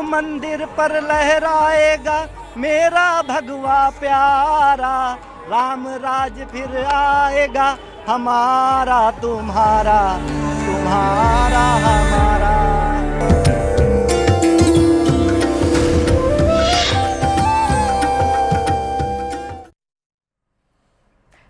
मंदिर पर लहराएगा मेरा भगवा प्यारा, राम राज फिर आएगा हमारा तुम्हारा, तुम्हारा हमारा।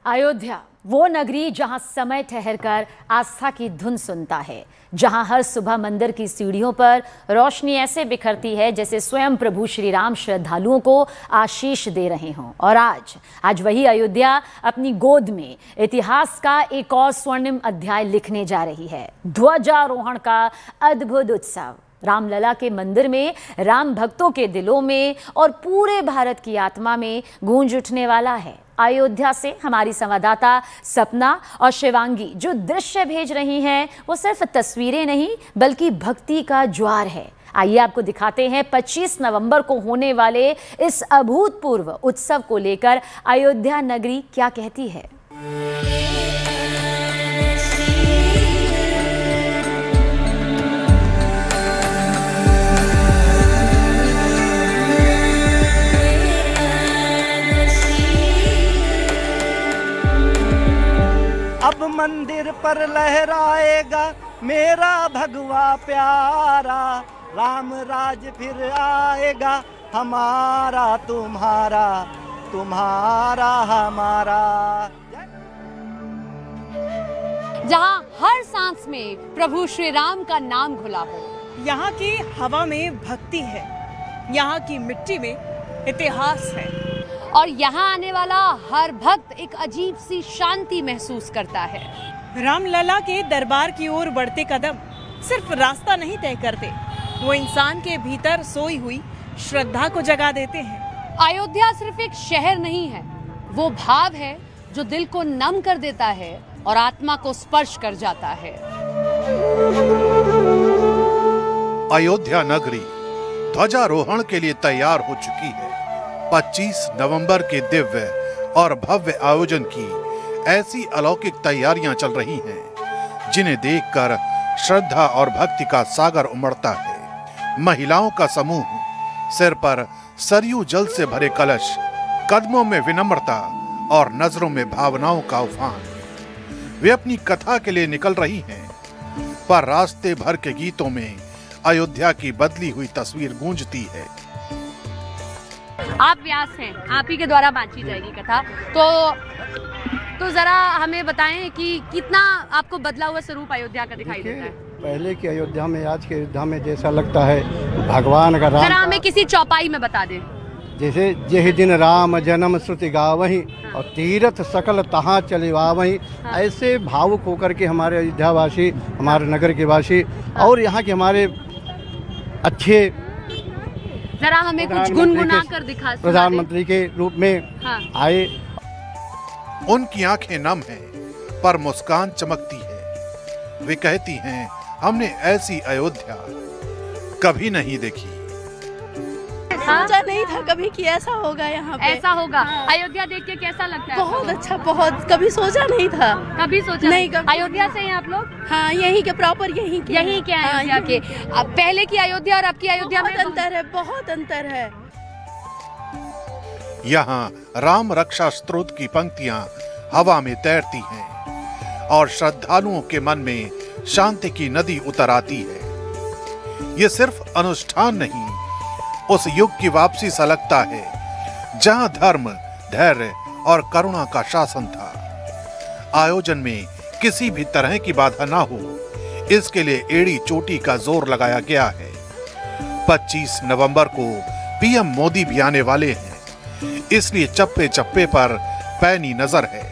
अयोध्या वो नगरी जहां समय ठहरकर आस्था की धुन सुनता है, जहां हर सुबह मंदिर की सीढ़ियों पर रोशनी ऐसे बिखरती है जैसे स्वयं प्रभु श्री राम श्रद्धालुओं को आशीष दे रहे हों। और आज वही अयोध्या अपनी गोद में इतिहास का एक और स्वर्णिम अध्याय लिखने जा रही है। ध्वजारोहण का अद्भुत उत्सव रामलला के मंदिर में, राम भक्तों के दिलों में और पूरे भारत की आत्मा में गूंज उठने वाला है। अयोध्या से हमारी संवाददाता सपना और शिवांगी जो दृश्य भेज रही हैं वो सिर्फ तस्वीरें नहीं बल्कि भक्ति का ज्वार है। आइए आपको दिखाते हैं 25 नवंबर को होने वाले इस अभूतपूर्व उत्सव को लेकर अयोध्या नगरी क्या कहती है। अब मंदिर पर लहराएगा मेरा भगवा प्यारा, राम राज फिर आएगा हमारा तुम्हारा, तुम्हारा हमारा। जहां हर सांस में प्रभु श्री राम का नाम घुला हो। यहाँ की हवा में भक्ति है, यहाँ की मिट्टी में इतिहास है और यहाँ आने वाला हर भक्त एक अजीब सी शांति महसूस करता है। रामलला के दरबार की ओर बढ़ते कदम सिर्फ रास्ता नहीं तय करते, वो इंसान के भीतर सोई हुई श्रद्धा को जगा देते हैं। अयोध्या सिर्फ एक शहर नहीं है, वो भाव है जो दिल को नम कर देता है और आत्मा को स्पर्श कर जाता है। अयोध्या नगरी ध्वजारोहण के लिए तैयार हो चुकी है। 25 नवंबर के दिव्य और भव्य आयोजन की ऐसी अलौकिक तैयारियां चल रही हैं जिन्हें देखकर श्रद्धा और भक्ति का सागर उमड़ता है। महिलाओं का समूह, सिर पर सरयू जल से भरे कलश, कदमों में विनम्रता और नजरों में भावनाओं का उफान। वे अपनी कथा के लिए निकल रही हैं, पर रास्ते भर के गीतों में अयोध्या की बदली हुई तस्वीर गूंजती है। आप व्यास हैं, आप ही के द्वारा बांची जाएगी कथा, तो जरा हमें बताएं कि कितना आपको बदला हुआ स्वरूप अयोध्या का दिखाई देता है। पहले की अयोध्या में आज की अयोध्या में जैसा लगता है भगवान का राम। जरा हमें किसी चौपाई में बता दें। जैसे जय दिन राम जन्म श्रुति गावहीं और तीर्थ सकल तहाँ चले वावहीं। ऐसे भावुक होकर के हमारे अयोध्यावासी, हमारे नगर के वासी और यहाँ के हमारे अच्छे जरा हमें कुछ गुनगुना कर दिखा। प्रधानमंत्री के रूप में आए। उनकी आंखें नम हैं, पर मुस्कान चमकती है। वे कहती हैं, हमने ऐसी अयोध्या कभी नहीं देखी। सोचा नहीं था कभी कि ऐसा होगा यहाँ पे। ऐसा होगा। अयोध्या देख के कैसा लगता है? बहुत अच्छा, बहुत। कभी सोचा नहीं था। कभी सोचा नहीं। अयोध्या से हैं आप लोग? हाँ, यहीं के प्रॉपर, यहीं के अयोध्या के। अब पहले की अयोध्या और अब की अयोध्या में अंतर है, बहुत अंतर है। यहाँ राम रक्षा स्तोत्र की पंक्तियां हवा में तैरती हैं और श्रद्धालुओं के मन में शांति की नदी उतर आती है। ये सिर्फ अनुष्ठान नहीं, उस युग की वापसी सा लगता है जहां धर्म, धैर्य और करुणा का शासन था। आयोजन में किसी भी तरह की बाधा ना हो, इसके लिए एड़ी चोटी का जोर लगाया गया है। 25 नवंबर को पीएम मोदी भी आने वाले हैं, इसलिए चप्पे चप्पे पर पैनी नजर है।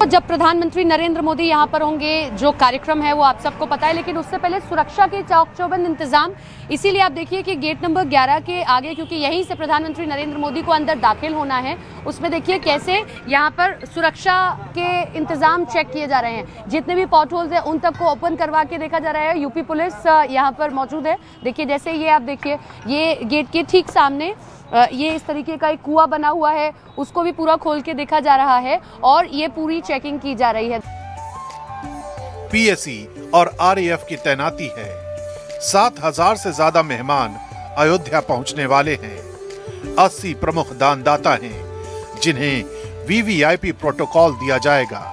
जब प्रधानमंत्री नरेंद्र मोदी यहाँ पर होंगे, जो कार्यक्रम है वो आप सबको पता है, लेकिन उससे पहले सुरक्षा के चौक चौबंद इंतजाम। इसीलिए आप देखिए कि गेट नंबर 11 के आगे, क्योंकि यहीं से प्रधानमंत्री नरेंद्र मोदी को अंदर दाखिल होना है, उसमें देखिए कैसे यहाँ पर सुरक्षा के इंतजाम चेक किए जा रहे हैं। जितने भी पॉट होल्स हैं उन तक को ओपन करवा के देखा जा रहा है। यूपी पुलिस यहाँ पर मौजूद है। देखिए जैसे ये आप देखिए, ये गेट के ठीक सामने ये इस तरीके का एक कुआं बना हुआ है, उसको भी पूरा खोल के देखा जा रहा है और ये पूरी चेकिंग की जा रही है। पीएसी और आरएएफ की तैनाती है। 7,000 से ज्यादा मेहमान अयोध्या पहुंचने वाले हैं। 80 प्रमुख दानदाता हैं जिन्हें वीवीआईपी प्रोटोकॉल दिया जाएगा।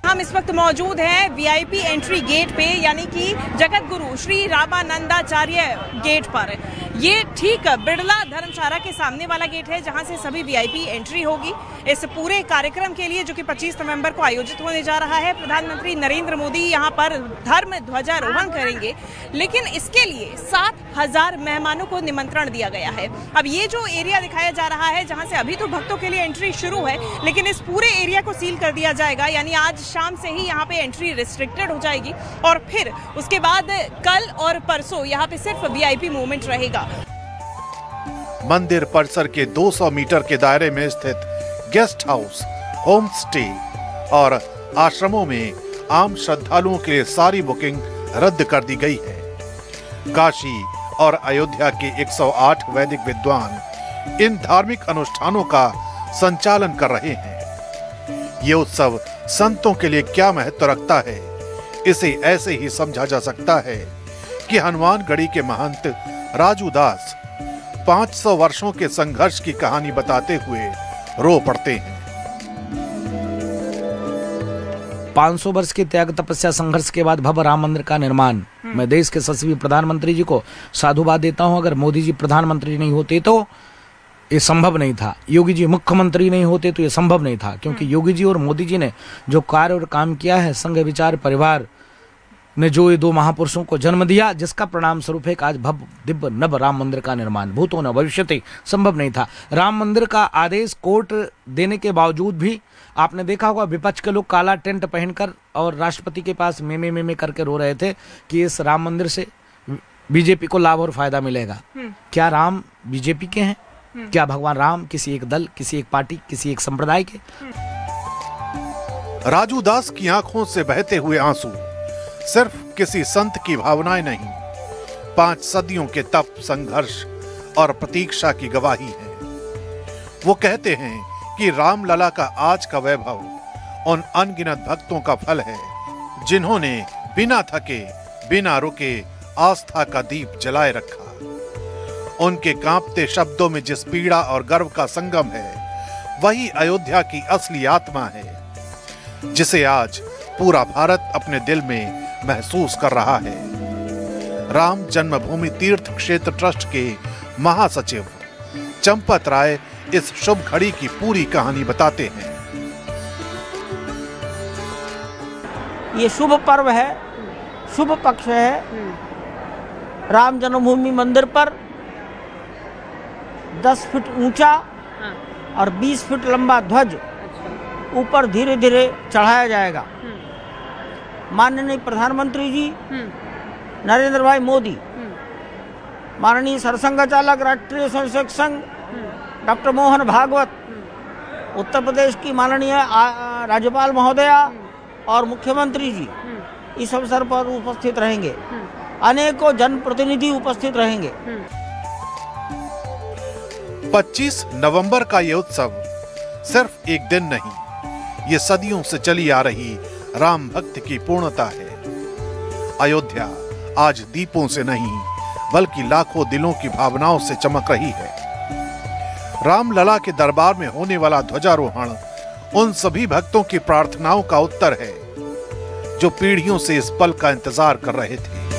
हम इस वक्त मौजूद हैं वीआईपी एंट्री गेट पे, यानी कि जगत गुरु श्री रामानंदाचार्य गेट पर। ये ठीक बिड़ला धर्मशाला के सामने वाला गेट है जहां से सभी वीआईपी एंट्री होगी। इस पूरे कार्यक्रम के लिए जो कि 25 नवंबर को आयोजित होने जा रहा है, प्रधानमंत्री नरेंद्र मोदी यहां पर धर्म ध्वजारोहण करेंगे, लेकिन इसके लिए 7,000 मेहमानों को निमंत्रण दिया गया है। अब ये जो एरिया दिखाया जा रहा है जहां से अभी तो भक्तों के लिए एंट्री शुरू है, लेकिन इस पूरे एरिया को सील कर दिया जाएगा, यानी आज शाम से ही यहाँ पे एंट्री रिस्ट्रिक्टेड हो जाएगी और फिर उसके बाद कल और परसों यहाँ पे सिर्फ वीआईपी मूवमेंट रहेगा। मंदिर परिसर के 200 मीटर के दायरे में स्थित गेस्ट हाउस, होम स्टे और आश्रमों में आम श्रद्धालुओं के लिए सारी बुकिंग रद्द कर दी गई है। काशी और अयोध्या के 108 वैदिक विद्वान इन धार्मिक अनुष्ठानों का संचालन कर रहे हैं। ये उत्सव संतों के लिए क्या महत्व रखता है, इसे ऐसे ही समझा जा सकता है कि हनुमानगढ़ी के महंत राजू दास 500 वर्षों के संघर्ष की कहानी बताते हुए रो पड़ते हैं। 500 वर्ष के त्याग तपस्या संघर्ष के बाद भव्य राम मंदिर का निर्माण। मैं देश के यशस्वी प्रधानमंत्री जी को साधुवाद देता हूं। अगर मोदी जी प्रधानमंत्री नहीं होते तो ये संभव नहीं था, योगी जी मुख्यमंत्री नहीं होते तो ये संभव नहीं था, क्योंकि योगी जी और मोदी जी ने जो कार्य और काम किया है, संघ विचार परिवार ने जो ये दो महापुरुषों को जन्म दिया, जिसका परिणाम स्वरूप है आज भव्य दिव्य नव राम मंदिर का निर्माण भूतो न भविष्यति संभव नहीं था। राम मंदिर का आदेश कोर्ट देने के बावजूद भी आपने देखा होगा विपक्ष के लोग काला टेंट पहनकर और राष्ट्रपति के पास मे करके रो रहे थे कि इस राम मंदिर से बीजेपी को लाभ और फायदा मिलेगा। क्या राम बीजेपी के हैं? क्या भगवान राम किसी एक दल, किसी एक पार्टी, किसी एक संप्रदाय के? राजू दास की आंखों से बहते हुए आंसू सिर्फ किसी संत की भावनाएं नहीं, 5 सदियों के तप, संघर्ष और प्रतीक्षा की गवाही है। वो कहते हैं कि रामलला का आज का वैभव उन अनगिनत भक्तों का फल है जिन्होंने बिना थके, बिना रुके आस्था का दीप जलाए रखा। उनके कांपते शब्दों में जिस पीड़ा और गर्व का संगम है, वही अयोध्या की असली आत्मा है, जिसे आज पूरा भारत अपने दिल में महसूस कर रहा है। राम जन्मभूमि तीर्थ क्षेत्र ट्रस्ट के महासचिव चंपत राय इस शुभ घड़ी की पूरी कहानी बताते हैं। ये शुभ पर्व है, शुभ पक्ष है। राम जन्मभूमि मंदिर पर 10 फीट ऊंचा और 20 फीट लंबा ध्वज ऊपर धीरे धीरे चढ़ाया जाएगा। माननीय प्रधानमंत्री जी नरेंद्र भाई मोदी, माननीय सरसंघ चालक राष्ट्रीय स्वयंसेवक संघ डॉक्टर मोहन भागवत, उत्तर प्रदेश की माननीय राज्यपाल महोदया और मुख्यमंत्री जी इस अवसर पर उपस्थित रहेंगे। अनेकों जनप्रतिनिधि उपस्थित रहेंगे। 25 नवंबर का ये उत्सव सिर्फ एक दिन नहीं, ये सदियों से चली आ रही राम भक्ति की पूर्णता है। अयोध्या आज दीपों से नहीं बल्कि लाखों दिलों की भावनाओं से चमक रही है। रामलला के दरबार में होने वाला ध्वजारोहण उन सभी भक्तों की प्रार्थनाओं का उत्तर है जो पीढ़ियों से इस पल का इंतजार कर रहे थे।